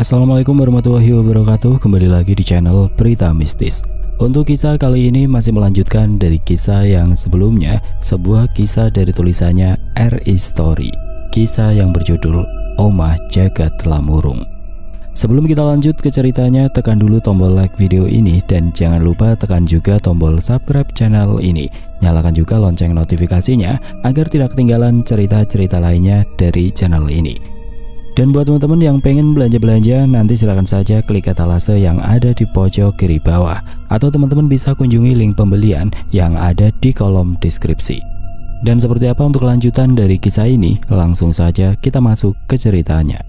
Assalamualaikum warahmatullahi wabarakatuh. Kembali lagi di channel Berita Mistis. Untuk kisah kali ini masih melanjutkan dari kisah yang sebelumnya, sebuah kisah dari tulisannya R.I. Story. Kisah yang berjudul Omah Jagat Lamurung. Sebelum kita lanjut ke ceritanya, tekan dulu tombol like video ini dan jangan lupa tekan juga tombol subscribe channel ini. Nyalakan juga lonceng notifikasinya agar tidak ketinggalan cerita-cerita lainnya dari channel ini. Dan buat teman-teman yang pengen belanja-belanja, nanti silahkan saja klik etalase yang ada di pojok kiri bawah, atau teman-teman bisa kunjungi link pembelian yang ada di kolom deskripsi. Dan seperti apa untuk kelanjutan dari kisah ini, langsung saja kita masuk ke ceritanya.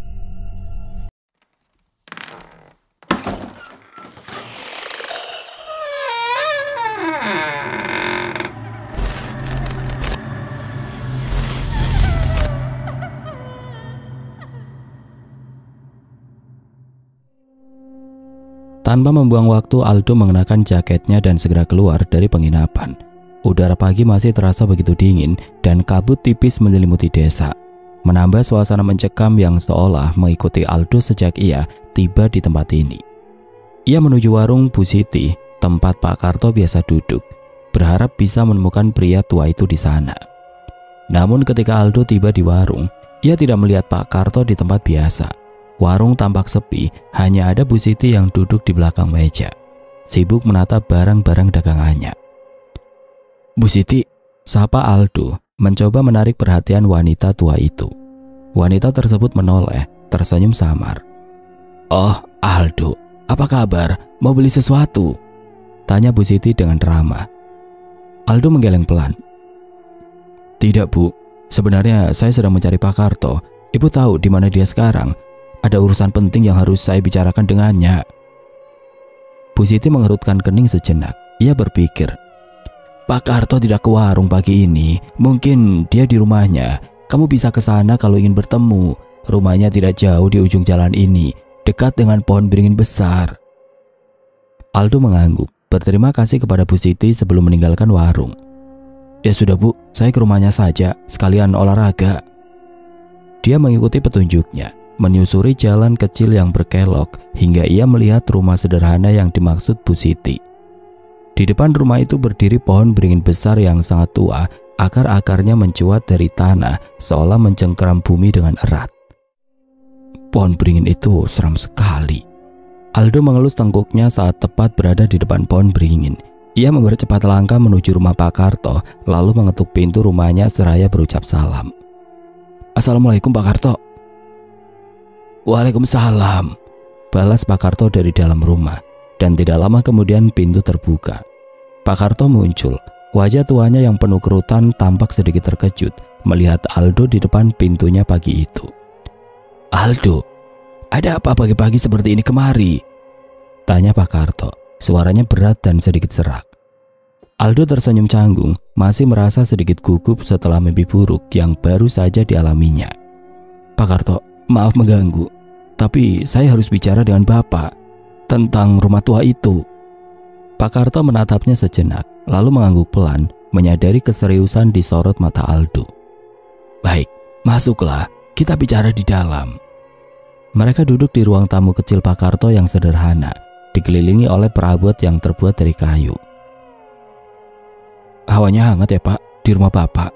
Tanpa membuang waktu, Aldo mengenakan jaketnya dan segera keluar dari penginapan. Udara pagi masih terasa begitu dingin dan kabut tipis menyelimuti desa, menambah suasana mencekam yang seolah mengikuti Aldo sejak ia tiba di tempat ini. Ia menuju warung Bu Siti, tempat Pak Karto biasa duduk, berharap bisa menemukan pria tua itu di sana. Namun ketika Aldo tiba di warung, ia tidak melihat Pak Karto di tempat biasa. Warung tampak sepi, hanya ada Bu Siti yang duduk di belakang meja, sibuk menata barang-barang dagangannya. "Bu Siti," sapa Aldo, mencoba menarik perhatian wanita tua itu. Wanita tersebut menoleh, tersenyum samar. "Oh, Aldo, apa kabar? Mau beli sesuatu?" tanya Bu Siti dengan ramah. Aldo menggeleng pelan. "Tidak, Bu. Sebenarnya saya sedang mencari Pak Karto. Ibu tahu di mana dia sekarang? Ada urusan penting yang harus saya bicarakan dengannya." Bu Siti mengerutkan kening sejenak. Ia berpikir, "Pak Karto tidak ke warung pagi ini. Mungkin dia di rumahnya. Kamu bisa ke sana kalau ingin bertemu. Rumahnya tidak jauh di ujung jalan ini, dekat dengan pohon beringin besar." Aldo mengangguk, berterima kasih kepada Bu Siti sebelum meninggalkan warung. "Ya sudah, Bu, saya ke rumahnya saja, sekalian olahraga." Dia mengikuti petunjuknya, menyusuri jalan kecil yang berkelok hingga ia melihat rumah sederhana yang dimaksud Bu Siti. Di depan rumah itu berdiri pohon beringin besar yang sangat tua, akar-akarnya mencuat dari tanah seolah mencengkeram bumi dengan erat. Pohon beringin itu seram sekali. Aldo mengelus tengkuknya saat tepat berada di depan pohon beringin. Ia mempercepat langkah menuju rumah Pak Karto, lalu mengetuk pintu rumahnya seraya berucap salam. "Assalamualaikum Pak Karto." "Waalaikumsalam," balas Pak Karto dari dalam rumah, dan tidak lama kemudian pintu terbuka. Pak Karto muncul. Wajah tuanya yang penuh kerutan tampak sedikit terkejut melihat Aldo di depan pintunya pagi itu. "Aldo, ada apa pagi-pagi seperti ini kemari?" tanya Pak Karto. Suaranya berat dan sedikit serak. Aldo tersenyum canggung, masih merasa sedikit gugup setelah mimpi buruk yang baru saja dialaminya. "Pak Karto, maaf mengganggu, tapi saya harus bicara dengan Bapak tentang rumah tua itu." Pak Karto menatapnya sejenak, lalu mengangguk pelan, menyadari keseriusan di sorot mata Aldo. "Baik, masuklah, kita bicara di dalam." Mereka duduk di ruang tamu kecil Pak Karto yang sederhana, dikelilingi oleh perabot yang terbuat dari kayu. "Hawanya hangat ya Pak, di rumah Bapak,"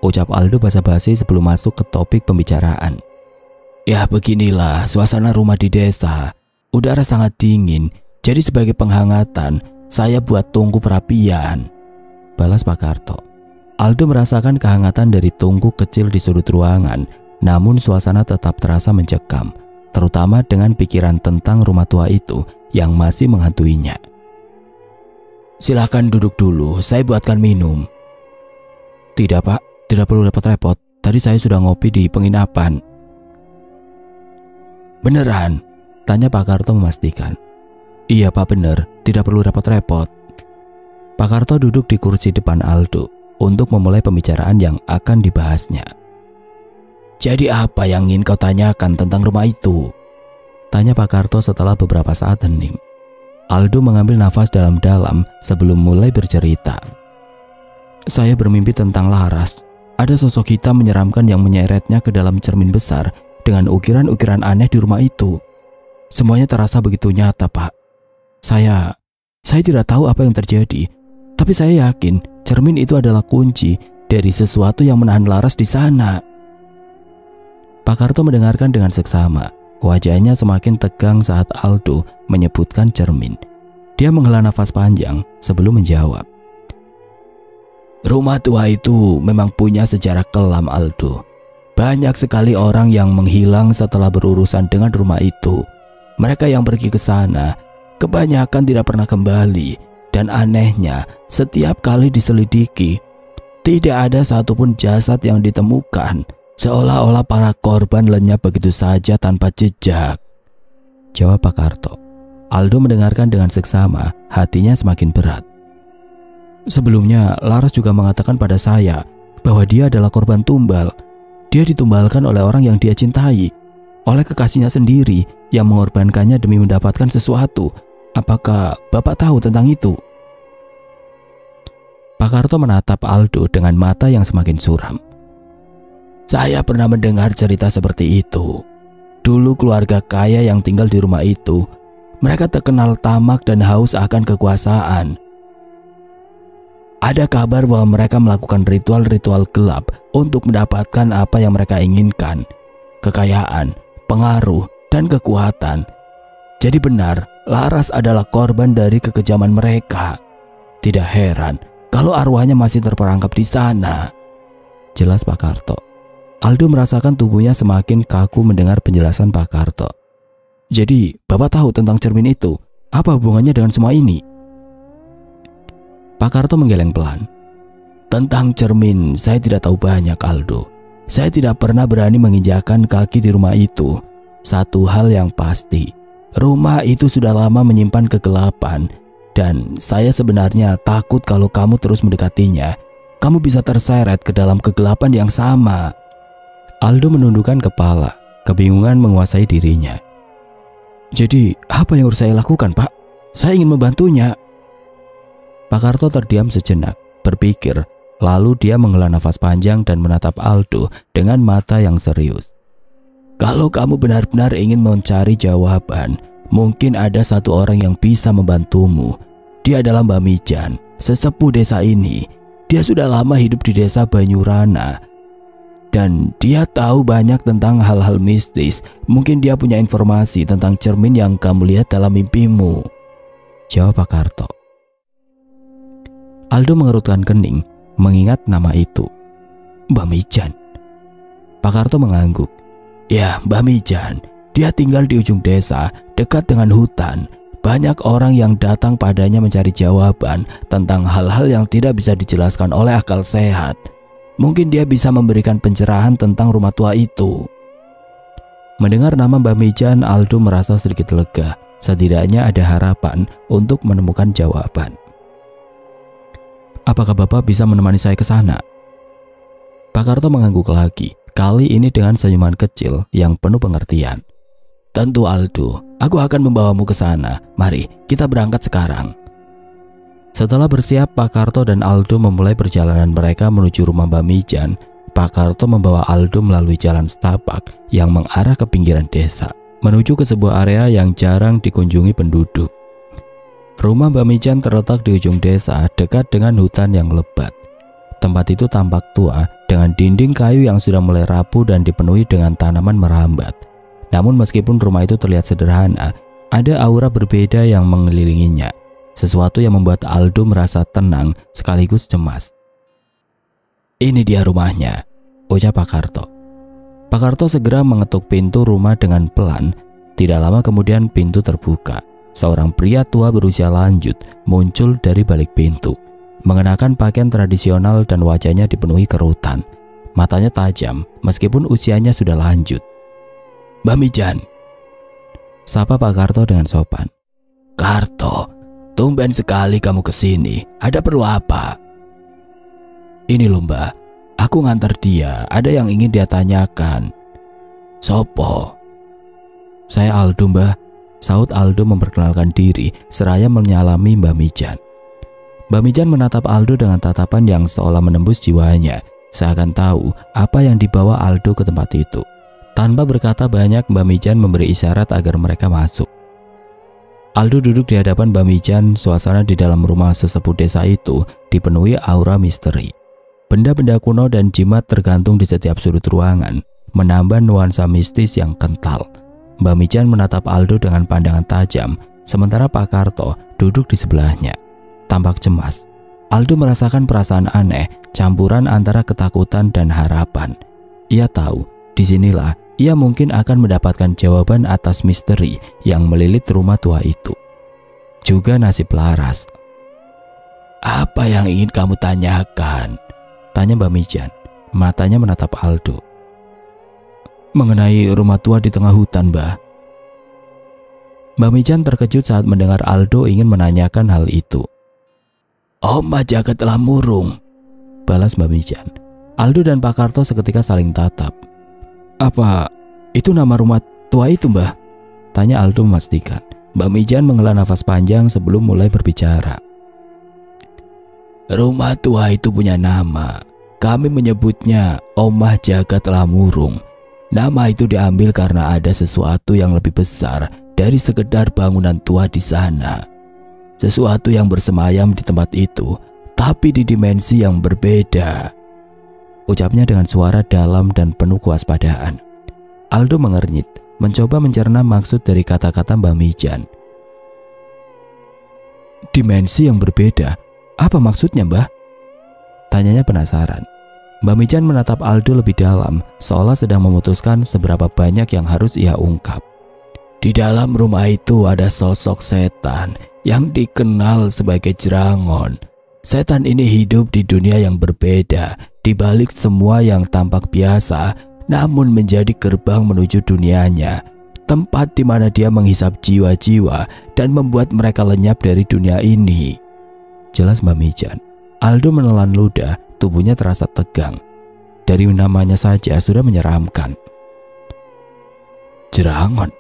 ucap Aldo basa-basi sebelum masuk ke topik pembicaraan. "Ya beginilah suasana rumah di desa. Udara sangat dingin, jadi sebagai penghangatan saya buat tungku perapian," balas Pak Karto. Aldo merasakan kehangatan dari tungku kecil di sudut ruangan, namun suasana tetap terasa mencekam, terutama dengan pikiran tentang rumah tua itu yang masih menghantuinya. "Silakan duduk dulu, saya buatkan minum." "Tidak Pak, tidak perlu repot-repot. Tadi saya sudah ngopi di penginapan." "Beneran?" tanya Pak Karto memastikan. "Iya Pak, bener, tidak perlu repot-repot." Pak Karto duduk di kursi depan Aldo untuk memulai pembicaraan yang akan dibahasnya. "Jadi apa yang ingin kau tanyakan tentang rumah itu?" tanya Pak Karto setelah beberapa saat hening. Aldo mengambil nafas dalam-dalam sebelum mulai bercerita. "Saya bermimpi tentang Laras. Ada sosok hitam menyeramkan yang menyeretnya ke dalam cermin besar dengan ukiran-ukiran aneh di rumah itu. Semuanya terasa begitu nyata, Pak. Saya tidak tahu apa yang terjadi, tapi saya yakin cermin itu adalah kunci dari sesuatu yang menahan Laras di sana. Pak Karto mendengarkan dengan seksama. Wajahnya semakin tegang saat Aldo menyebutkan cermin. Dia menghela nafas panjang sebelum menjawab. Rumah tua itu memang punya sejarah kelam, Aldo. Banyak sekali orang yang menghilang setelah berurusan dengan rumah itu. Mereka yang pergi ke sana kebanyakan tidak pernah kembali. Dan anehnya, setiap kali diselidiki, tidak ada satupun jasad yang ditemukan. Seolah-olah para korban lenyap begitu saja tanpa jejak. Jawab Pak Karto. Aldo mendengarkan dengan seksama, hatinya semakin berat. Sebelumnya, Laras juga mengatakan pada saya bahwa dia adalah korban tumbal. Dia ditumbalkan oleh orang yang dia cintai, oleh kekasihnya sendiri yang mengorbankannya demi mendapatkan sesuatu. Apakah Bapak tahu tentang itu? Pak Karto menatap Aldo dengan mata yang semakin suram. Saya pernah mendengar cerita seperti itu. Dulu keluarga kaya yang tinggal di rumah itu, mereka terkenal tamak dan haus akan kekuasaan. Ada kabar bahwa mereka melakukan ritual-ritual gelap untuk mendapatkan apa yang mereka inginkan. Kekayaan, pengaruh, dan kekuatan. Jadi benar, Laras adalah korban dari kekejaman mereka. Tidak heran kalau arwahnya masih terperangkap di sana. Jelas Pak Karto. Aldo merasakan tubuhnya semakin kaku mendengar penjelasan Pak Karto. Jadi, Bapak tahu tentang cermin itu? Apa hubungannya dengan semua ini? Pak Karto menggeleng pelan. Tentang cermin, saya tidak tahu banyak, Aldo. Saya tidak pernah berani menginjakkan kaki di rumah itu. Satu hal yang pasti, rumah itu sudah lama menyimpan kegelapan. Dan saya sebenarnya takut kalau kamu terus mendekatinya, kamu bisa terseret ke dalam kegelapan yang sama. Aldo menundukkan kepala, kebingungan menguasai dirinya. Jadi, apa yang harus saya lakukan, Pak? Saya ingin membantunya. Pak Karto terdiam sejenak, berpikir, lalu dia menghela nafas panjang dan menatap Aldo dengan mata yang serius. Kalau kamu benar-benar ingin mencari jawaban, mungkin ada satu orang yang bisa membantumu. Dia adalah Mbak Mijan, sesepuh desa ini. Dia sudah lama hidup di desa Banyurana. Dan dia tahu banyak tentang hal-hal mistis. Mungkin dia punya informasi tentang cermin yang kamu lihat dalam mimpimu. Jawab Pak Karto. Aldo mengerutkan kening mengingat nama itu. Mbak Mijan. Pak Karto mengangguk. Ya, Mbak Mijan. Dia tinggal di ujung desa, dekat dengan hutan. Banyak orang yang datang padanya mencari jawaban tentang hal-hal yang tidak bisa dijelaskan oleh akal sehat. Mungkin dia bisa memberikan pencerahan tentang rumah tua itu. Mendengar nama Mbak Mijan, Aldo merasa sedikit lega. Setidaknya ada harapan untuk menemukan jawaban. Apakah Bapak bisa menemani saya ke sana? Pak Karto mengangguk lagi, kali ini dengan senyuman kecil yang penuh pengertian. Tentu Aldo, aku akan membawamu ke sana. Mari, kita berangkat sekarang. Setelah bersiap, Pak Karto dan Aldo memulai perjalanan mereka menuju rumah Mbak Mijan. Pak Karto membawa Aldo melalui jalan setapak yang mengarah ke pinggiran desa, menuju ke sebuah area yang jarang dikunjungi penduduk. Rumah Mbak Mijan terletak di ujung desa, dekat dengan hutan yang lebat. Tempat itu tampak tua, dengan dinding kayu yang sudah mulai rapuh dan dipenuhi dengan tanaman merambat. Namun meskipun rumah itu terlihat sederhana, ada aura berbeda yang mengelilinginya. Sesuatu yang membuat Aldo merasa tenang sekaligus cemas. Ini dia rumahnya, ucap Pak Karto. Pak Karto segera mengetuk pintu rumah dengan pelan. Tidak lama kemudian pintu terbuka. Seorang pria tua berusia lanjut muncul dari balik pintu, mengenakan pakaian tradisional dan wajahnya dipenuhi kerutan. Matanya tajam meskipun usianya sudah lanjut. Mbak Mijan, sapa Pak Karto dengan sopan. Karto, tumben sekali kamu kesini. Ada perlu apa? Ini loh Mbak, aku ngantar dia. Ada yang ingin dia tanyakan. Sopo? Saya Aldo Mbak, saut Aldo memperkenalkan diri seraya menyalami Mbak Mijan. Mbak Mijan menatap Aldo dengan tatapan yang seolah menembus jiwanya, seakan tahu apa yang dibawa Aldo ke tempat itu. Tanpa berkata banyak, Mbak Mijan memberi isyarat agar mereka masuk. Aldo duduk di hadapan Mbak Mijan. Suasana di dalam rumah sesepuh desa itu dipenuhi aura misteri. Benda-benda kuno dan jimat tergantung di setiap sudut ruangan, menambah nuansa mistis yang kental. Mbak Mijan menatap Aldo dengan pandangan tajam, sementara Pak Karto duduk di sebelahnya. Tampak cemas. Aldo merasakan perasaan aneh, campuran antara ketakutan dan harapan. Ia tahu, disinilah ia mungkin akan mendapatkan jawaban atas misteri yang melilit rumah tua itu. Juga nasib Laras. "Apa yang ingin kamu tanyakan?" tanya Mbak Mijan. Matanya menatap Aldo. "Mengenai rumah tua di tengah hutan, Mbak." Mbak Mijan terkejut saat mendengar Aldo ingin menanyakan hal itu. "Omah Jagat telah murung," balas Mbak Mijan. Aldo dan Pak Karto seketika saling tatap. "Apa itu nama rumah tua itu, Mbah?" tanya Aldo memastikan. Mbak Mijan menghela nafas panjang sebelum mulai berbicara. "Rumah tua itu punya nama. Kami menyebutnya Omah Jagat telah murung. Nama itu diambil karena ada sesuatu yang lebih besar dari sekedar bangunan tua di sana. Sesuatu yang bersemayam di tempat itu, tapi di dimensi yang berbeda," ucapnya dengan suara dalam dan penuh kewaspadaan. Aldo mengernyit, mencoba mencerna maksud dari kata-kata Mbak Mijan. "Dimensi yang berbeda? Apa maksudnya, Mbah?" tanyanya penasaran. Mbak Mijan menatap Aldo lebih dalam, seolah sedang memutuskan seberapa banyak yang harus ia ungkap. "Di dalam rumah itu ada sosok setan yang dikenal sebagai Jerangon. Setan ini hidup di dunia yang berbeda, di balik semua yang tampak biasa, namun menjadi gerbang menuju dunianya, tempat di mana dia menghisap jiwa-jiwa dan membuat mereka lenyap dari dunia ini," jelas Mbak Mijan. Aldo menelan ludah, tubuhnya terasa tegang. Dari namanya saja sudah menyeramkan. "Jerangon,"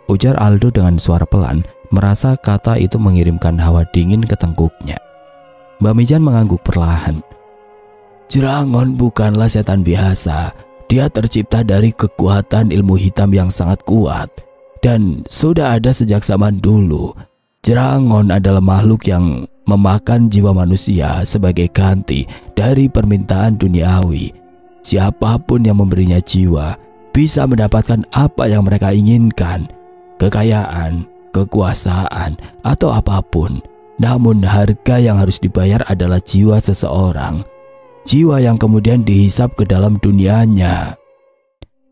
ujar Aldo dengan suara pelan, merasa kata itu mengirimkan hawa dingin ke tengkuknya. Mbak Mijan mengangguk perlahan. "Jerangon bukanlah setan biasa. Dia tercipta dari kekuatan ilmu hitam yang sangat kuat dan sudah ada sejak zaman dulu. Jerangon adalah makhluk yang memakan jiwa manusia sebagai ganti dari permintaan duniawi. Siapapun yang memberinya jiwa bisa mendapatkan apa yang mereka inginkan, kekayaan, kekuasaan, atau apapun. Namun harga yang harus dibayar adalah jiwa seseorang. Jiwa yang kemudian dihisap ke dalam dunianya,"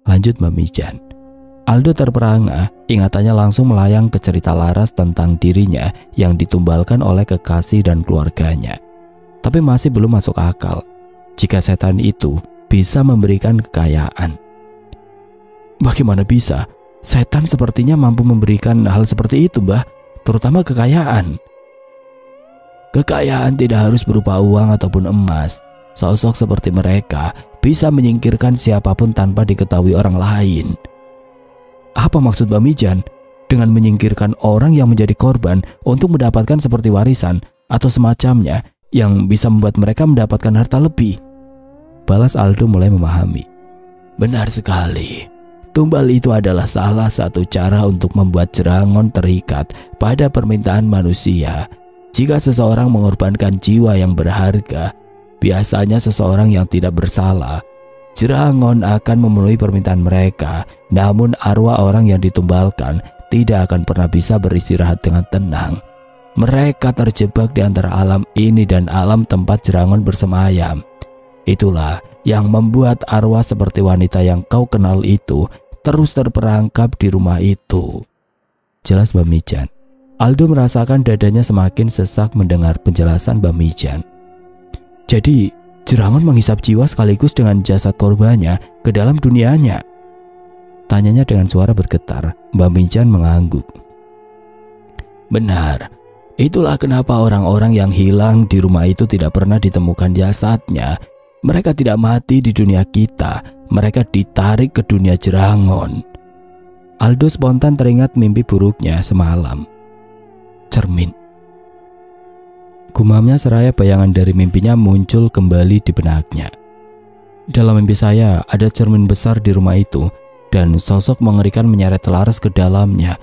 lanjut Mbak Mijan. Aldo terperangah, ingatannya langsung melayang ke cerita Laras tentang dirinya yang ditumbalkan oleh kekasih dan keluarganya. Tapi masih belum masuk akal jika setan itu bisa memberikan kekayaan. Bagaimana bisa? Setan sepertinya mampu memberikan hal seperti itu, Mbah, terutama kekayaan. "Kekayaan tidak harus berupa uang ataupun emas. Sosok seperti mereka bisa menyingkirkan siapapun tanpa diketahui orang lain." "Apa maksud Mbak Mijan dengan menyingkirkan orang yang menjadi korban untuk mendapatkan seperti warisan atau semacamnya yang bisa membuat mereka mendapatkan harta lebih?" balas Aldo mulai memahami. "Benar sekali. Tumbal itu adalah salah satu cara untuk membuat Jerangon terikat pada permintaan manusia. Jika seseorang mengorbankan jiwa yang berharga, biasanya seseorang yang tidak bersalah, Jerangon akan memenuhi permintaan mereka. Namun arwah orang yang ditumbalkan tidak akan pernah bisa beristirahat dengan tenang. Mereka terjebak di antara alam ini dan alam tempat Jerangon bersemayam. Itulah yang membuat arwah seperti wanita yang kau kenal itu terus terperangkap di rumah itu," jelas Mbak Mijan. Aldo merasakan dadanya semakin sesak mendengar penjelasan Mbak Mijan. "Jadi Jerangon menghisap jiwa sekaligus dengan jasad korbannya ke dalam dunianya?" tanyanya dengan suara bergetar. Mbak Mijan mengangguk. "Benar. Itulah kenapa orang-orang yang hilang di rumah itu tidak pernah ditemukan jasadnya. Mereka tidak mati di dunia kita. Mereka ditarik ke dunia Jerangon." Aldo spontan teringat mimpi buruknya semalam. Cermin. Gumamnya seraya bayangan dari mimpinya muncul kembali di benaknya. "Dalam mimpi saya ada cermin besar di rumah itu dan sosok mengerikan menyeret Laras ke dalamnya.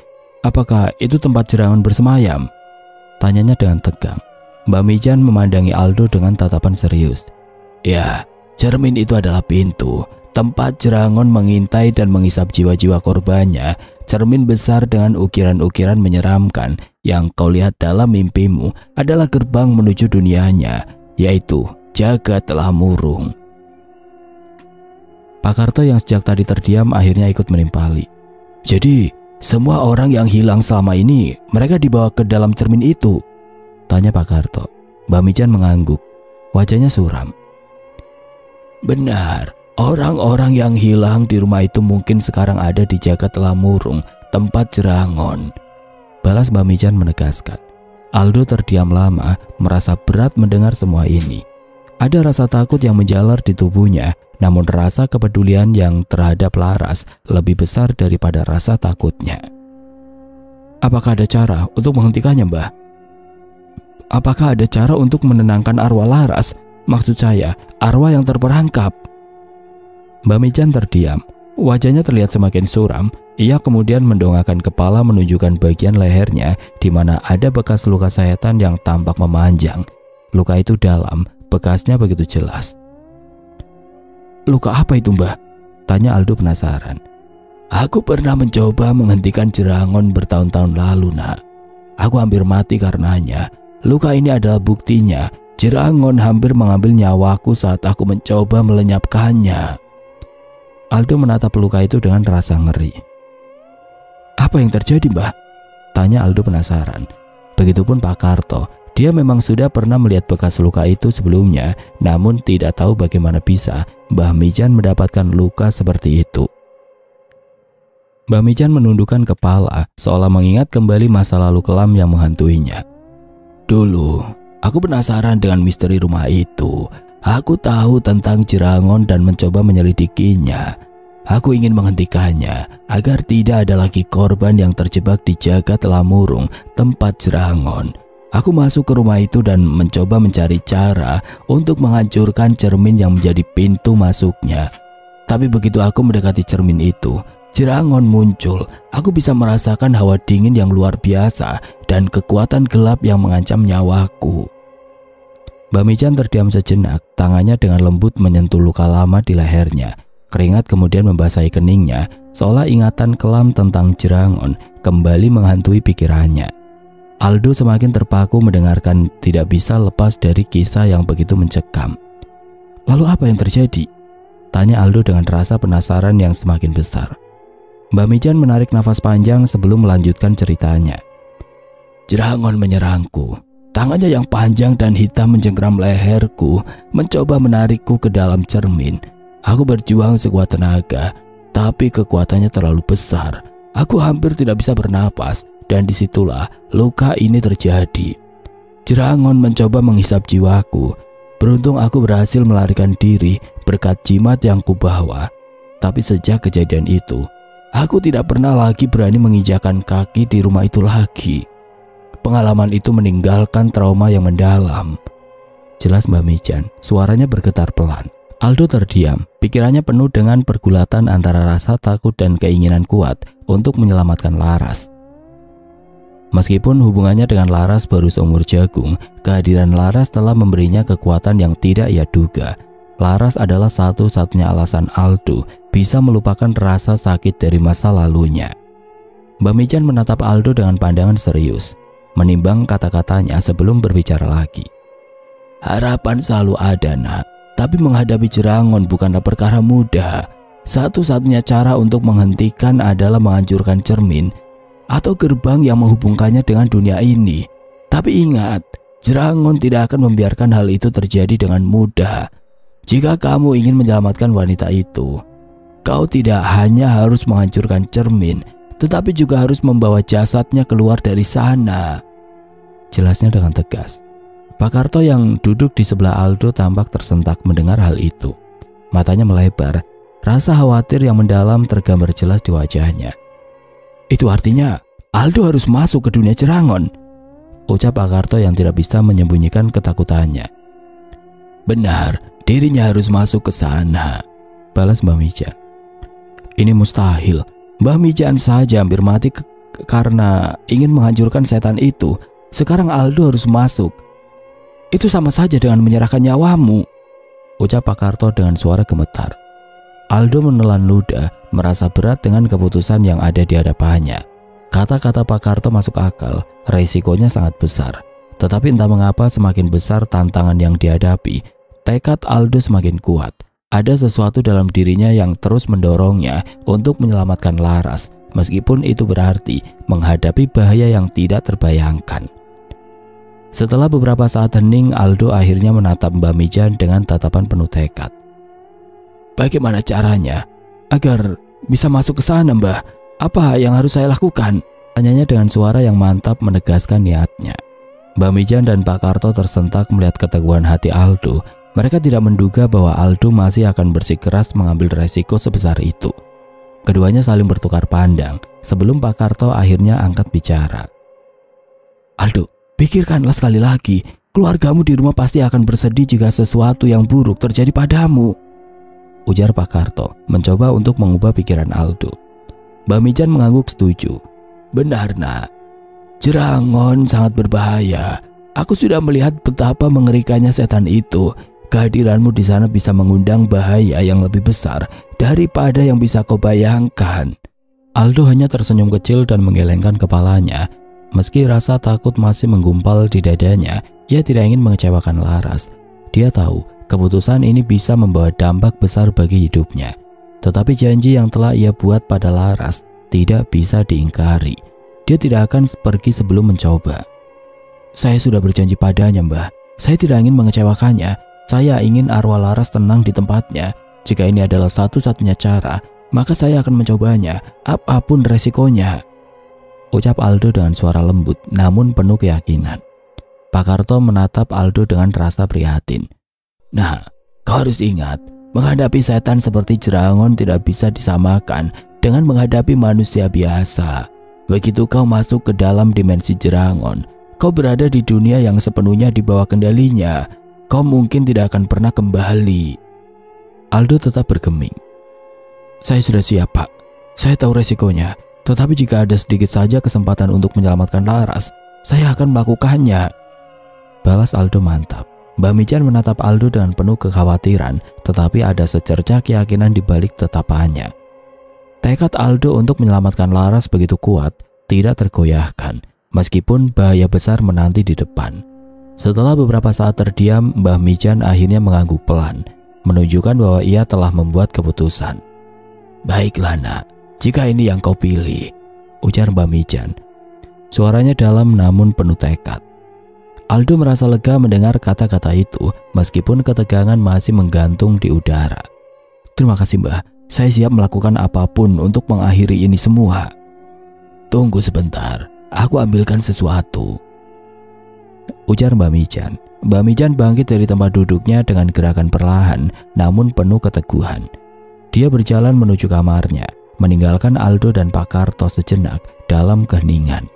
Apakah itu tempat Jerangon bersemayam? Tanyanya dengan tegang. Mbak Mijan memandangi Aldo dengan tatapan serius. Ya, cermin itu adalah pintu, tempat Jerangon mengintai dan menghisap jiwa-jiwa korbannya. Cermin besar dengan ukiran-ukiran menyeramkan yang kau lihat dalam mimpimu adalah gerbang menuju dunianya, yaitu Jagat Lamurung. Pak Karto yang sejak tadi terdiam akhirnya ikut menimpali. Jadi, semua orang yang hilang selama ini mereka dibawa ke dalam cermin itu? Tanya Pak Karto. Mbak Mijan mengangguk. Wajahnya suram. Benar. Orang-orang yang hilang di rumah itu mungkin sekarang ada di Jagat Lamurung, tempat Jerangon. Balas Mbak Mijan menegaskan. Aldo terdiam lama, merasa berat mendengar semua ini. Ada rasa takut yang menjalar di tubuhnya, namun rasa kepedulian yang terhadap Laras lebih besar daripada rasa takutnya. Apakah ada cara untuk menghentikannya, Mbah? Apakah ada cara untuk menenangkan arwah Laras? Maksud saya, arwah yang terperangkap. Mbak Mijan terdiam. Wajahnya terlihat semakin suram. Ia kemudian mendongakkan kepala menunjukkan bagian lehernya di mana ada bekas luka sayatan yang tampak memanjang. Luka itu dalam, bekasnya begitu jelas. Luka apa itu, Mbah? Tanya Aldo penasaran. Aku pernah mencoba menghentikan Jerangon bertahun-tahun lalu, Nak. Aku hampir mati karenanya. Luka ini adalah buktinya. Jerangon hampir mengambil nyawaku saat aku mencoba melenyapkannya. Aldo menatap luka itu dengan rasa ngeri. Apa yang terjadi, Mbah? Tanya Aldo penasaran. Begitupun Pak Karto. Dia memang sudah pernah melihat bekas luka itu sebelumnya, namun tidak tahu bagaimana bisa Mbah Mijan mendapatkan luka seperti itu. Mbah Mijan menundukkan kepala seolah mengingat kembali masa lalu kelam yang menghantuinya. Dulu, aku penasaran dengan misteri rumah itu. Aku tahu tentang Jerangon dan mencoba menyelidikinya. Aku ingin menghentikannya agar tidak ada lagi korban yang terjebak di Jagat Lamurung, tempat Jerangon. Aku masuk ke rumah itu dan mencoba mencari cara untuk menghancurkan cermin yang menjadi pintu masuknya. Tapi begitu aku mendekati cermin itu, Jerangon muncul. Aku bisa merasakan hawa dingin yang luar biasa dan kekuatan gelap yang mengancam nyawaku. Mbak Mijan terdiam sejenak, tangannya dengan lembut menyentuh luka lama di lehernya. Keringat kemudian membasahi keningnya, seolah ingatan kelam tentang Jerangon kembali menghantui pikirannya. Aldo semakin terpaku mendengarkan, tidak bisa lepas dari kisah yang begitu mencekam. Lalu apa yang terjadi? Tanya Aldo dengan rasa penasaran yang semakin besar. Mbak Mijan menarik nafas panjang sebelum melanjutkan ceritanya. Jerangon menyerangku. Tangannya yang panjang dan hitam mencengkram leherku, mencoba menarikku ke dalam cermin. Aku berjuang sekuat tenaga, tapi kekuatannya terlalu besar. Aku hampir tidak bisa bernapas, dan disitulah luka ini terjadi. Jerangon mencoba menghisap jiwaku. Beruntung aku berhasil melarikan diri berkat jimat yang kubawa. Tapi sejak kejadian itu, aku tidak pernah lagi berani menginjakan kaki di rumah itu lagi. Pengalaman itu meninggalkan trauma yang mendalam. Jelas Mbak Mijan, suaranya bergetar pelan. Aldo terdiam, pikirannya penuh dengan pergulatan antara rasa takut dan keinginan kuat untuk menyelamatkan Laras. Meskipun hubungannya dengan Laras baru seumur jagung, kehadiran Laras telah memberinya kekuatan yang tidak ia duga. Laras adalah satu-satunya alasan Aldo bisa melupakan rasa sakit dari masa lalunya. Mbak Mijan menatap Aldo dengan pandangan serius, menimbang kata-katanya sebelum berbicara lagi. Harapan selalu ada, Nak. Tapi menghadapi Jerangon bukanlah perkara mudah. Satu-satunya cara untuk menghentikan adalah menghancurkan cermin atau gerbang yang menghubungkannya dengan dunia ini. Tapi ingat, Jerangon tidak akan membiarkan hal itu terjadi dengan mudah. Jika kamu ingin menyelamatkan wanita itu, kau tidak hanya harus menghancurkan cermin, tetapi juga harus membawa jasadnya keluar dari sana. Jelasnya dengan tegas. Pak Karto yang duduk di sebelah Aldo tampak tersentak mendengar hal itu. Matanya melebar, rasa khawatir yang mendalam tergambar jelas di wajahnya. Itu artinya Aldo harus masuk ke dunia Jerangon, ucap Pak Karto yang tidak bisa menyembunyikan ketakutannya. Benar, dirinya harus masuk ke sana, balas Mbak Mijan. Ini mustahil. Mbah Mijan saja hampir mati karena ingin menghancurkan setan itu. Sekarang Aldo harus masuk. Itu sama saja dengan menyerahkan nyawamu, ucap Pak Karto dengan suara gemetar. Aldo menelan ludah, merasa berat dengan keputusan yang ada di hadapannya. Kata-kata Pak Karto masuk akal, resikonya sangat besar. Tetapi entah mengapa semakin besar tantangan yang dihadapi, tekad Aldo semakin kuat. Ada sesuatu dalam dirinya yang terus mendorongnya untuk menyelamatkan Laras, meskipun itu berarti menghadapi bahaya yang tidak terbayangkan. Setelah beberapa saat hening, Aldo akhirnya menatap Mbah Mijan dengan tatapan penuh tekad. Bagaimana caranya agar bisa masuk ke sana, Mbah? Apa yang harus saya lakukan? Tanyanya dengan suara yang mantap menegaskan niatnya. Mbah Mijan dan Pak Karto tersentak melihat keteguhan hati Aldo. Mereka tidak menduga bahwa Aldo masih akan bersikeras mengambil resiko sebesar itu. Keduanya saling bertukar pandang sebelum Pak Karto akhirnya angkat bicara. Aldo, pikirkanlah sekali lagi. Keluargamu di rumah pasti akan bersedih jika sesuatu yang buruk terjadi padamu, ujar Pak Karto, mencoba untuk mengubah pikiran Aldo. Mbah Mijan mengangguk setuju. Benar, Nak. Jerangon sangat berbahaya. Aku sudah melihat betapa mengerikannya setan itu. Kehadiranmu di sana bisa mengundang bahaya yang lebih besar daripada yang bisa kau bayangkan. Aldo hanya tersenyum kecil dan menggelengkan kepalanya. Meski rasa takut masih menggumpal di dadanya, ia tidak ingin mengecewakan Laras. Dia tahu keputusan ini bisa membawa dampak besar bagi hidupnya. Tetapi janji yang telah ia buat pada Laras tidak bisa diingkari. Dia tidak akan pergi sebelum mencoba. Saya sudah berjanji padanya, Mbah. Saya tidak ingin mengecewakannya. Saya ingin arwah Laras tenang di tempatnya. Jika ini adalah satu-satunya cara, maka saya akan mencobanya, apapun resikonya, ucap Aldo dengan suara lembut namun penuh keyakinan. Pak Karto menatap Aldo dengan rasa prihatin. Nah, kau harus ingat, menghadapi setan seperti Jerangon tidak bisa disamakan dengan menghadapi manusia biasa. Begitu kau masuk ke dalam dimensi Jerangon, kau berada di dunia yang sepenuhnya di bawah kendalinya. Kau mungkin tidak akan pernah kembali. Aldo tetap bergeming. Saya sudah siap, Pak. Saya tahu resikonya. Tetapi jika ada sedikit saja kesempatan untuk menyelamatkan Laras, saya akan melakukannya, balas Aldo mantap. Mbah Mijan menatap Aldo dengan penuh kekhawatiran, tetapi ada secercah keyakinan di balik tatapannya. Tekad Aldo untuk menyelamatkan Laras begitu kuat, tidak tergoyahkan, meskipun bahaya besar menanti di depan. Setelah beberapa saat terdiam, Mbah Mijan akhirnya mengangguk pelan, menunjukkan bahwa ia telah membuat keputusan. Baiklah, Nak, jika ini yang kau pilih, ujar Mbah Mijan. Suaranya dalam namun penuh tekad. Aldo merasa lega mendengar kata-kata itu, meskipun ketegangan masih menggantung di udara. Terima kasih, Mbah. Saya siap melakukan apapun untuk mengakhiri ini semua. Tunggu sebentar, aku ambilkan sesuatu, ujar Mbah Mijan. Mbah Mijan bangkit dari tempat duduknya dengan gerakan perlahan namun penuh keteguhan. Dia berjalan menuju kamarnya, meninggalkan Aldo dan Pak Karto sejenak dalam keheningan.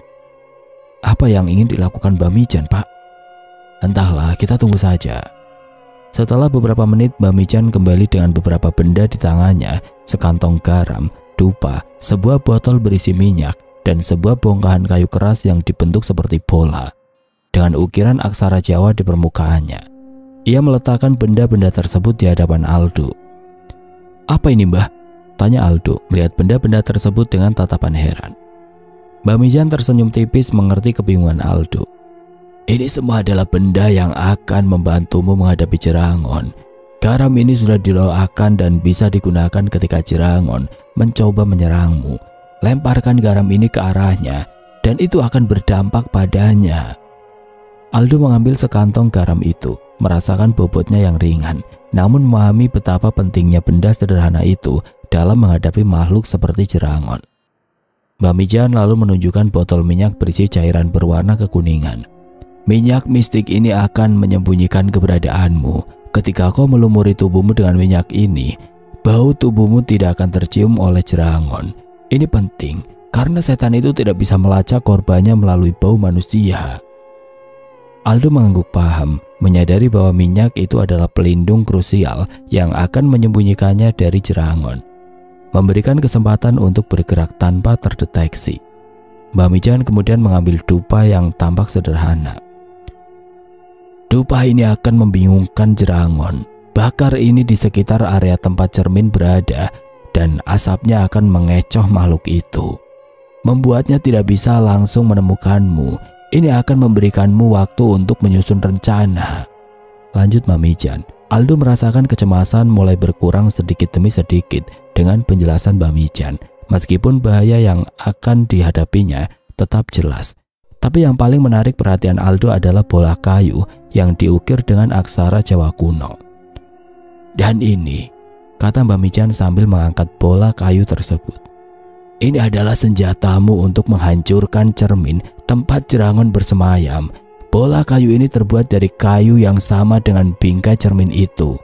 Apa yang ingin dilakukan Mbah Mijan, Pak? Entahlah, kita tunggu saja. Setelah beberapa menit, Mbah Mijan kembali dengan beberapa benda di tangannya, sekantong garam, dupa, sebuah botol berisi minyak, dan sebuah bongkahan kayu keras yang dibentuk seperti bola dengan ukiran aksara Jawa di permukaannya. Ia meletakkan benda-benda tersebut di hadapan Aldo. Apa ini, Mbah? Tanya Aldo melihat benda-benda tersebut dengan tatapan heran. Mbah Mijan tersenyum tipis mengerti kebingungan Aldo. Ini semua adalah benda yang akan membantumu menghadapi Jerangon. Garam ini sudah didoakan dan bisa digunakan ketika Jerangon mencoba menyerangmu. Lemparkan garam ini ke arahnya dan itu akan berdampak padanya. Aldo mengambil sekantong garam itu, merasakan bobotnya yang ringan, namun memahami betapa pentingnya benda sederhana itu dalam menghadapi makhluk seperti Jerangon. Mbah Mijan lalu menunjukkan botol minyak berisi cairan berwarna kekuningan. Minyak mistik ini akan menyembunyikan keberadaanmu. Ketika kau melumuri tubuhmu dengan minyak ini, bau tubuhmu tidak akan tercium oleh Jerangon. Ini penting, karena setan itu tidak bisa melacak korbannya melalui bau manusia. Aldo mengangguk paham, menyadari bahwa minyak itu adalah pelindung krusial yang akan menyembunyikannya dari Jerangon. memberikan kesempatan untuk bergerak tanpa terdeteksi. Mbak Mijan kemudian mengambil dupa yang tampak sederhana. Dupa ini akan membingungkan Jerangon. Bakar ini di sekitar area tempat cermin berada dan asapnya akan mengecoh makhluk itu. Membuatnya tidak bisa langsung menemukanmu. Ini akan memberikanmu waktu untuk menyusun rencana. Lanjut Mbak Mijan. Aldo merasakan kecemasan mulai berkurang sedikit demi sedikit dengan penjelasan Mbak Mijan. Meskipun bahaya yang akan dihadapinya tetap jelas. Tapi yang paling menarik perhatian Aldo adalah bola kayu yang diukir dengan aksara Jawa kuno. Dan ini, kata Mbak Mijan sambil mengangkat bola kayu tersebut. Ini adalah senjatamu untuk menghancurkan cermin tempat Jerangon bersemayam. Bola kayu ini terbuat dari kayu yang sama dengan bingkai cermin itu.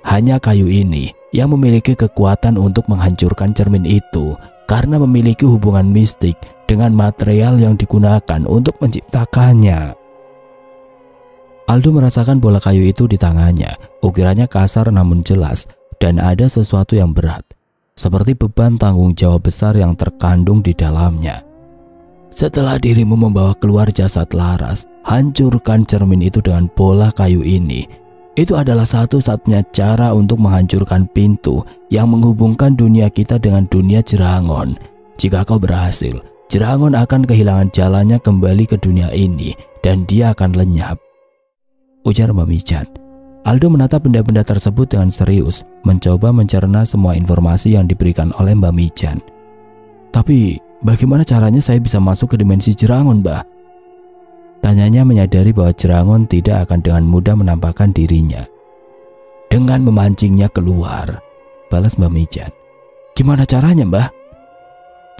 Hanya kayu ini yang memiliki kekuatan untuk menghancurkan cermin itu karena memiliki hubungan mistik dengan material yang digunakan untuk menciptakannya. Aldo merasakan bola kayu itu di tangannya. Ukirannya kasar namun jelas dan ada sesuatu yang berat, seperti beban tanggung jawab besar yang terkandung di dalamnya. Setelah dirimu membawa keluar jasad Laras, hancurkan cermin itu dengan bola kayu ini. Itu adalah satu-satunya cara untuk menghancurkan pintu yang menghubungkan dunia kita dengan dunia Jerangon. Jika kau berhasil, Jerangon akan kehilangan jalannya kembali ke dunia ini dan dia akan lenyap, ujar Mbak Mijan. Aldo menatap benda-benda tersebut dengan serius, mencoba mencerna semua informasi yang diberikan oleh Mbak Mijan. Tapi bagaimana caranya saya bisa masuk ke dimensi Jerangon, Mbak? Tanyanya menyadari bahwa Jerangon tidak akan dengan mudah menampakkan dirinya. Dengan memancingnya keluar, balas Mbak Mijan. Gimana caranya, Mbah?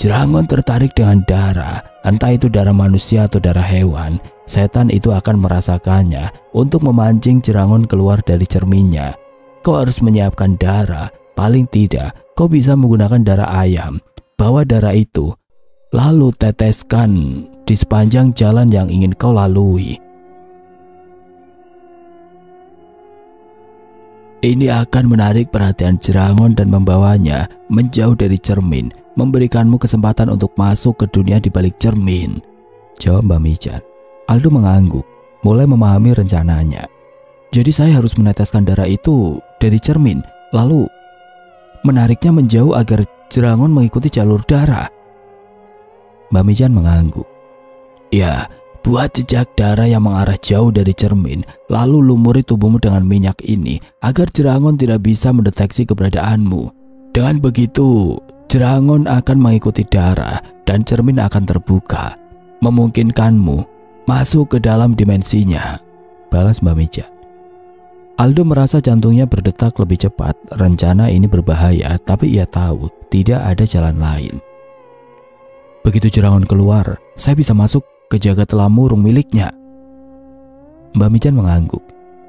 Jerangon tertarik dengan darah, entah itu darah manusia atau darah hewan. Setan itu akan merasakannya untuk memancing Jerangon keluar dari cerminnya. Kau harus menyiapkan darah, paling tidak kau bisa menggunakan darah ayam. Bawa darah itu, lalu teteskan di sepanjang jalan yang ingin kau lalui. Ini akan menarik perhatian Jerangon dan membawanya menjauh dari cermin, memberikanmu kesempatan untuk masuk ke dunia di balik cermin, jawab Mbak Mijan. Aldo mengangguk, mulai memahami rencananya. Jadi saya harus meneteskan darah itu dari cermin, lalu menariknya menjauh agar Jerangon mengikuti jalur darah. Mbak Mijan mengangguk. Ya, buat jejak darah yang mengarah jauh dari cermin, lalu lumuri tubuhmu dengan minyak ini agar Jerangon tidak bisa mendeteksi keberadaanmu. Dengan begitu, Jerangon akan mengikuti darah dan cermin akan terbuka, memungkinkanmu masuk ke dalam dimensinya, balas Mbak Mijan. Aldo merasa jantungnya berdetak lebih cepat. Rencana ini berbahaya, tapi ia tahu tidak ada jalan lain. Begitu Jerangon keluar, saya bisa masuk ke jagat lamurung miliknya. Mbak Mijan mengangguk.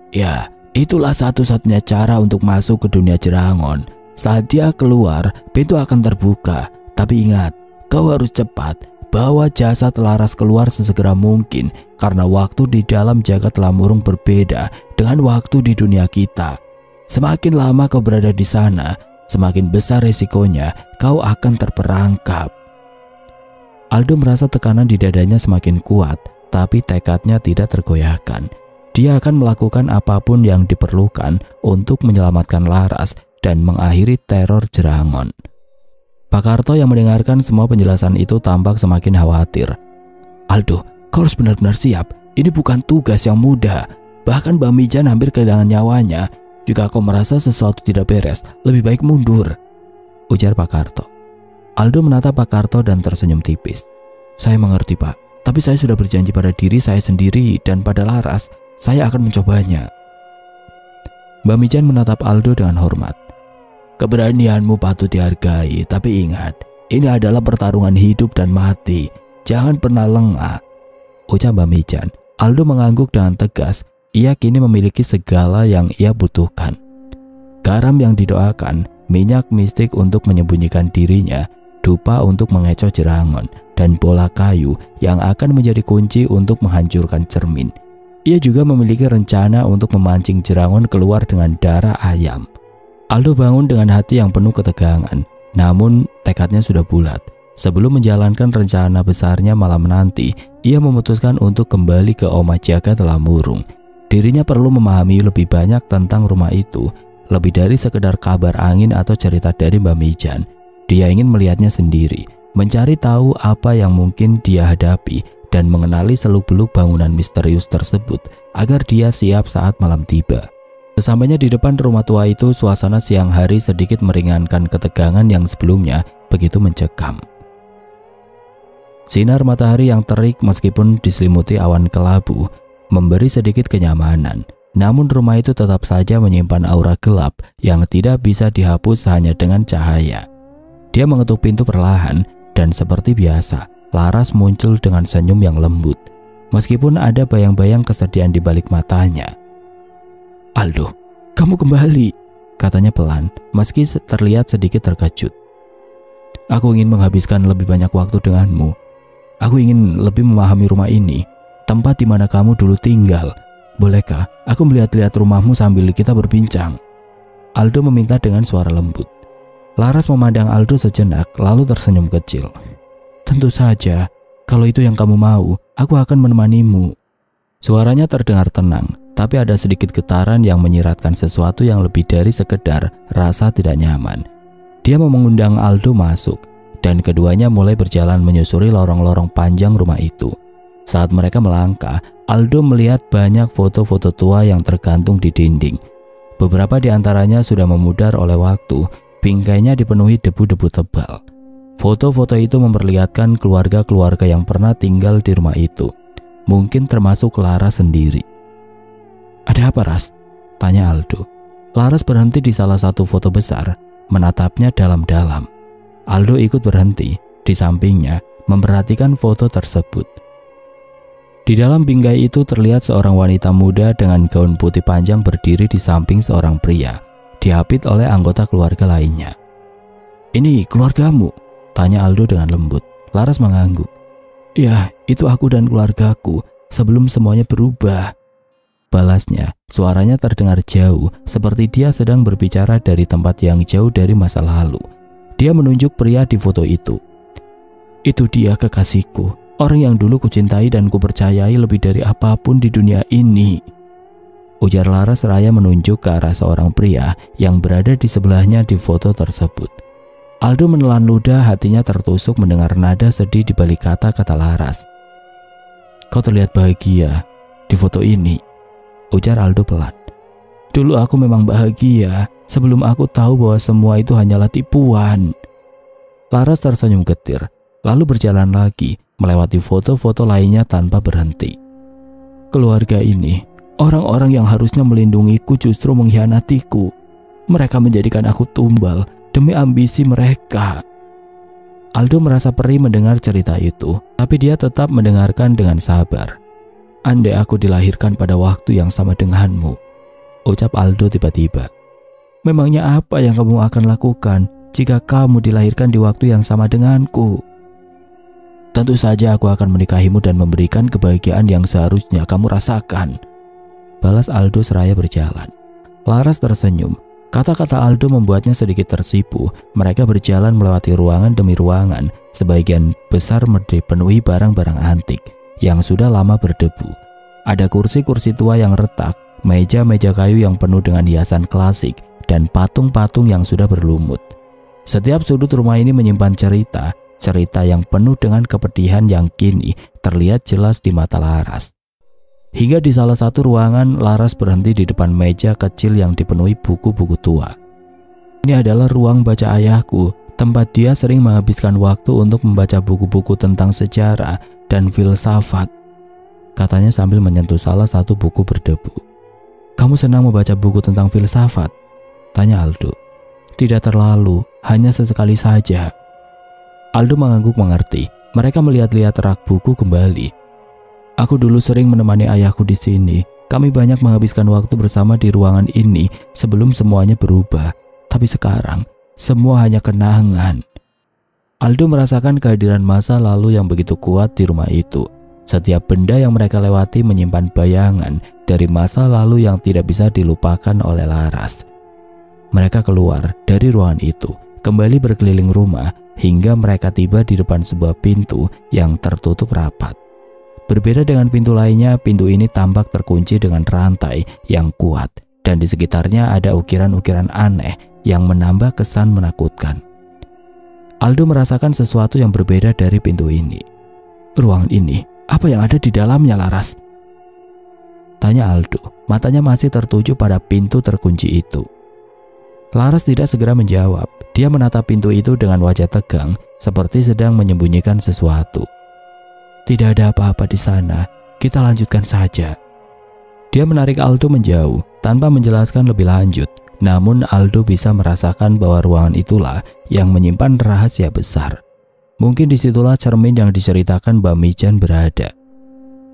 Ya, itulah satu-satunya cara untuk masuk ke dunia Jerangon. Saat dia keluar, pintu akan terbuka. Tapi ingat, kau harus cepat. Bawa jasad Laras keluar sesegera mungkin, karena waktu di dalam jagat lamurung berbeda dengan waktu di dunia kita. Semakin lama kau berada di sana, semakin besar resikonya kau akan terperangkap. Aldo merasa tekanan di dadanya semakin kuat, tapi tekadnya tidak tergoyahkan. Dia akan melakukan apapun yang diperlukan untuk menyelamatkan Laras dan mengakhiri teror Jerangon. Pak Karto yang mendengarkan semua penjelasan itu tampak semakin khawatir. Aldo, kau harus benar-benar siap. Ini bukan tugas yang mudah. Bahkan Mbak Mijan hampir kehilangan nyawanya. Jika kau merasa sesuatu tidak beres, lebih baik mundur, ujar Pak Karto. Aldo menatap Pak Karto dan tersenyum tipis. Saya mengerti, Pak. Tapi saya sudah berjanji pada diri saya sendiri dan pada Laras, saya akan mencobanya. Mbak Mijan menatap Aldo dengan hormat. Keberanianmu patut dihargai, tapi ingat, ini adalah pertarungan hidup dan mati. Jangan pernah lengah, ucap Mbak Mijan. Aldo mengangguk dengan tegas. Ia kini memiliki segala yang ia butuhkan. Garam yang didoakan, minyak mistik untuk menyembunyikan dirinya, dupa untuk mengecoh Jerangon, dan bola kayu yang akan menjadi kunci untuk menghancurkan cermin. Ia juga memiliki rencana untuk memancing Jerangon keluar dengan darah ayam. Aldo bangun dengan hati yang penuh ketegangan. Namun tekadnya sudah bulat. Sebelum menjalankan rencana besarnya malam nanti, ia memutuskan untuk kembali ke Oma Jaga Telamurung. Dirinya perlu memahami lebih banyak tentang rumah itu, lebih dari sekedar kabar angin atau cerita dari Mbak Mijan. Dia ingin melihatnya sendiri, mencari tahu apa yang mungkin dia hadapi, dan mengenali seluk-beluk bangunan misterius tersebut agar dia siap saat malam tiba. Sesampainya di depan rumah tua itu, suasana siang hari sedikit meringankan ketegangan yang sebelumnya begitu mencekam. Sinar matahari yang terik meskipun diselimuti awan kelabu memberi sedikit kenyamanan. Namun rumah itu tetap saja menyimpan aura gelap yang tidak bisa dihapus hanya dengan cahaya. Dia mengetuk pintu perlahan dan seperti biasa, Laras muncul dengan senyum yang lembut. Meskipun ada bayang-bayang kesedihan di balik matanya. "Aldo, kamu kembali," katanya pelan meski terlihat sedikit terkejut. "Aku ingin menghabiskan lebih banyak waktu denganmu. Aku ingin lebih memahami rumah ini, tempat di mana kamu dulu tinggal. Bolehkah aku melihat-lihat rumahmu sambil kita berbincang?" Aldo meminta dengan suara lembut. Laras memandang Aldo sejenak lalu tersenyum kecil. "Tentu saja, kalau itu yang kamu mau, aku akan menemanimu." Suaranya terdengar tenang, tapi ada sedikit getaran yang menyiratkan sesuatu yang lebih dari sekedar rasa tidak nyaman. Dia mengundang Aldo masuk, dan keduanya mulai berjalan menyusuri lorong-lorong panjang rumah itu. Saat mereka melangkah, Aldo melihat banyak foto-foto tua yang tergantung di dinding. Beberapa di antaranya sudah memudar oleh waktu, bingkainya dipenuhi debu-debu tebal. Foto-foto itu memperlihatkan keluarga-keluarga yang pernah tinggal di rumah itu, mungkin termasuk Laras sendiri. "Ada apa, Ras?" tanya Aldo. Laras berhenti di salah satu foto besar, menatapnya dalam-dalam. Aldo ikut berhenti di sampingnya, memperhatikan foto tersebut. Di dalam bingkai itu terlihat seorang wanita muda dengan gaun putih panjang berdiri di samping seorang pria, diapit oleh anggota keluarga lainnya. "Ini keluargamu?" tanya Aldo dengan lembut. Laras mengangguk. "Ya, itu aku dan keluargaku sebelum semuanya berubah," balasnya. Suaranya terdengar jauh, seperti dia sedang berbicara dari tempat yang jauh dari masa lalu. Dia menunjuk pria di foto itu. "Itu dia kekasihku, orang yang dulu kucintai dan kupercayai lebih dari apapun di dunia ini," ujar Laras seraya menunjuk ke arah seorang pria yang berada di sebelahnya di foto tersebut. Aldo menelan ludah, hatinya tertusuk mendengar nada sedih di balik kata-kata Laras. "Kau terlihat bahagia di foto ini," ujar Aldo pelan. "Dulu aku memang bahagia sebelum aku tahu bahwa semua itu hanyalah tipuan." Laras tersenyum getir, lalu berjalan lagi melewati foto-foto lainnya tanpa berhenti. "Keluarga ini, orang-orang yang harusnya melindungiku justru mengkhianatiku. Mereka menjadikan aku tumbal demi ambisi mereka." Aldo merasa perih mendengar cerita itu, tapi dia tetap mendengarkan dengan sabar. "Andai aku dilahirkan pada waktu yang sama denganmu," ucap Aldo tiba-tiba. "Memangnya apa yang kamu akan lakukan jika kamu dilahirkan di waktu yang sama denganku?" "Tentu saja aku akan menikahimu dan memberikan kebahagiaan yang seharusnya kamu rasakan," balas Aldo seraya berjalan. Laras tersenyum. Kata-kata Aldo membuatnya sedikit tersipu. Mereka berjalan melewati ruangan demi ruangan, sebagian besar dipenuhi barang-barang antik yang sudah lama berdebu. Ada kursi-kursi tua yang retak, meja-meja kayu yang penuh dengan hiasan klasik, dan patung-patung yang sudah berlumut. Setiap sudut rumah ini menyimpan cerita yang penuh dengan kepedihan yang kini terlihat jelas di mata Laras. Hingga di salah satu ruangan, Laras berhenti di depan meja kecil yang dipenuhi buku-buku tua. "Ini adalah ruang baca ayahku, tempat dia sering menghabiskan waktu untuk membaca buku-buku tentang sejarah dan filsafat," katanya sambil menyentuh salah satu buku berdebu. "Kamu senang membaca buku tentang filsafat?" tanya Aldo. "Tidak terlalu, hanya sesekali saja." Aldo mengangguk mengerti. Mereka melihat-lihat rak buku kembali. "Aku dulu sering menemani ayahku di sini. Kami banyak menghabiskan waktu bersama di ruangan ini sebelum semuanya berubah. Tapi sekarang, semua hanya kenangan." Aldo merasakan kehadiran masa lalu yang begitu kuat di rumah itu. Setiap benda yang mereka lewati menyimpan bayangan dari masa lalu yang tidak bisa dilupakan oleh Laras. Mereka keluar dari ruangan itu. kembali berkeliling rumah hingga mereka tiba di depan sebuah pintu yang tertutup rapat. Berbeda dengan pintu lainnya, pintu ini tampak terkunci dengan rantai yang kuat dan di sekitarnya ada ukiran-ukiran aneh yang menambah kesan menakutkan. Aldo merasakan sesuatu yang berbeda dari pintu ini. "Ruangan ini, apa yang ada di dalamnya, Laras?" tanya Aldo. Matanya masih tertuju pada pintu terkunci itu. Laras tidak segera menjawab. Dia menatap pintu itu dengan wajah tegang, seperti sedang menyembunyikan sesuatu. "Tidak ada apa-apa di sana, kita lanjutkan saja." Dia menarik Aldo menjauh tanpa menjelaskan lebih lanjut. Namun Aldo bisa merasakan bahwa ruangan itulah yang menyimpan rahasia besar. Mungkin disitulah cermin yang diceritakan Mbak Mijan berada.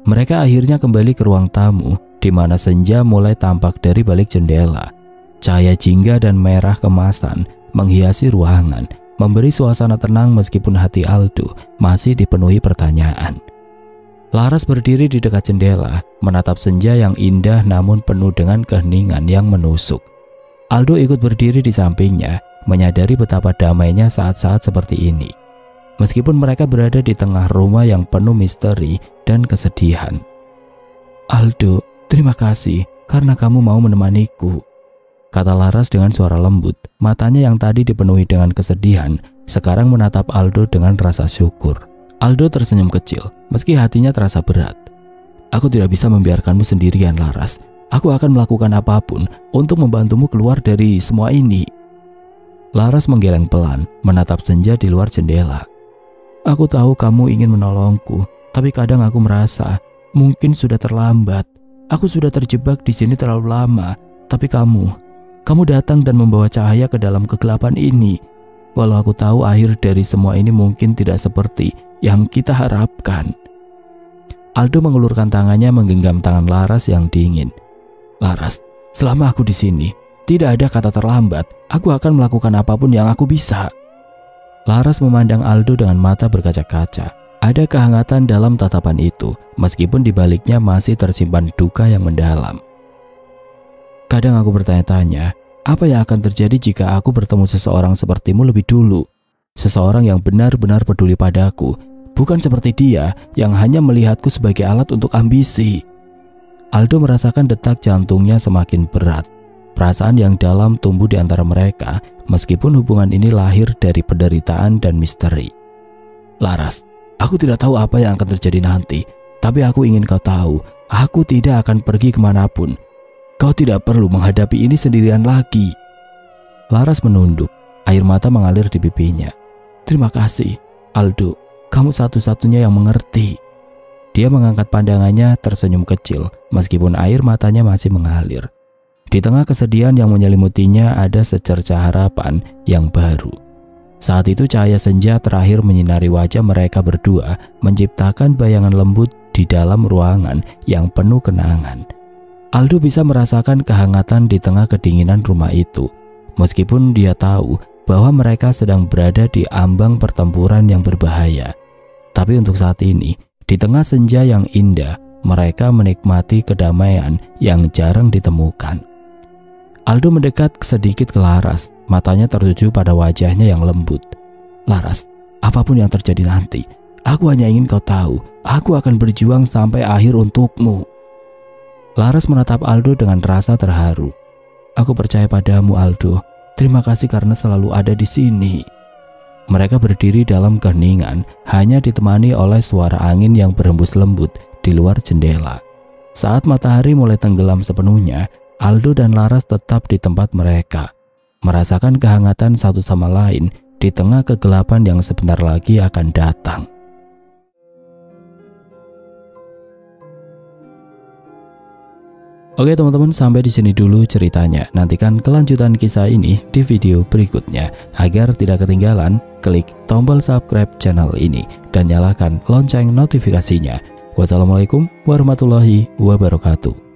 Mereka akhirnya kembali ke ruang tamu, di mana senja mulai tampak dari balik jendela. Cahaya jingga dan merah kemasan menghiasi ruangan, memberi suasana tenang meskipun hati Aldo masih dipenuhi pertanyaan. Laras berdiri di dekat jendela, menatap senja yang indah namun penuh dengan keheningan yang menusuk. Aldo ikut berdiri di sampingnya, menyadari betapa damainya saat-saat seperti ini. Meskipun mereka berada di tengah rumah yang penuh misteri dan kesedihan. "Aldo, terima kasih karena kamu mau menemaniku," kata Laras dengan suara lembut. Matanya yang tadi dipenuhi dengan kesedihan sekarang menatap Aldo dengan rasa syukur. Aldo tersenyum kecil meski hatinya terasa berat. "Aku tidak bisa membiarkanmu sendirian, Laras. Aku akan melakukan apapun untuk membantumu keluar dari semua ini." Laras menggeleng pelan menatap senja di luar jendela. "Aku tahu kamu ingin menolongku, tapi kadang aku merasa mungkin sudah terlambat. Aku sudah terjebak di sini terlalu lama, tapi kamu datang dan membawa cahaya ke dalam kegelapan ini. Walau aku tahu akhir dari semua ini mungkin tidak seperti yang kita harapkan." Aldo mengulurkan tangannya menggenggam tangan Laras yang dingin. "Laras, selama aku di sini, tidak ada kata terlambat. Aku akan melakukan apapun yang aku bisa." Laras memandang Aldo dengan mata berkaca-kaca. Ada kehangatan dalam tatapan itu, meskipun di baliknya masih tersimpan duka yang mendalam. "Kadang aku bertanya-tanya, apa yang akan terjadi jika aku bertemu seseorang sepertimu lebih dulu? Seseorang yang benar-benar peduli padaku, bukan seperti dia yang hanya melihatku sebagai alat untuk ambisi." Aldo merasakan detak jantungnya semakin berat. Perasaan yang dalam tumbuh di antara mereka, meskipun hubungan ini lahir dari penderitaan dan misteri. "Laras, aku tidak tahu apa yang akan terjadi nanti, tapi aku ingin kau tahu, aku tidak akan pergi kemanapun. Kau tidak perlu menghadapi ini sendirian lagi." Laras menunduk, air mata mengalir di pipinya. "Terima kasih, Aldo, kamu satu-satunya yang mengerti." Dia mengangkat pandangannya tersenyum kecil, meskipun air matanya masih mengalir. Di tengah kesedihan yang menyelimutinya ada secerca harapan yang baru. Saat itu cahaya senja terakhir menyinari wajah mereka berdua, menciptakan bayangan lembut di dalam ruangan yang penuh kenangan. Aldo bisa merasakan kehangatan di tengah kedinginan rumah itu, meskipun dia tahu bahwa mereka sedang berada di ambang pertempuran yang berbahaya. Tapi untuk saat ini, di tengah senja yang indah, mereka menikmati kedamaian yang jarang ditemukan. Aldo mendekat sedikit ke Laras, matanya tertuju pada wajahnya yang lembut. "Laras, apapun yang terjadi nanti, aku hanya ingin kau tahu, aku akan berjuang sampai akhir untukmu." Laras menatap Aldo dengan rasa terharu. "Aku percaya padamu, Aldo. Terima kasih karena selalu ada di sini." Mereka berdiri dalam keheningan, hanya ditemani oleh suara angin yang berhembus lembut di luar jendela. Saat matahari mulai tenggelam sepenuhnya, Aldo dan Laras tetap di tempat mereka, merasakan kehangatan satu sama lain di tengah kegelapan yang sebentar lagi akan datang. Oke teman-teman, sampai di sini dulu ceritanya. Nantikan kelanjutan kisah ini di video berikutnya. Agar tidak ketinggalan, klik tombol subscribe channel ini dan nyalakan lonceng notifikasinya. Wassalamualaikum warahmatullahi wabarakatuh.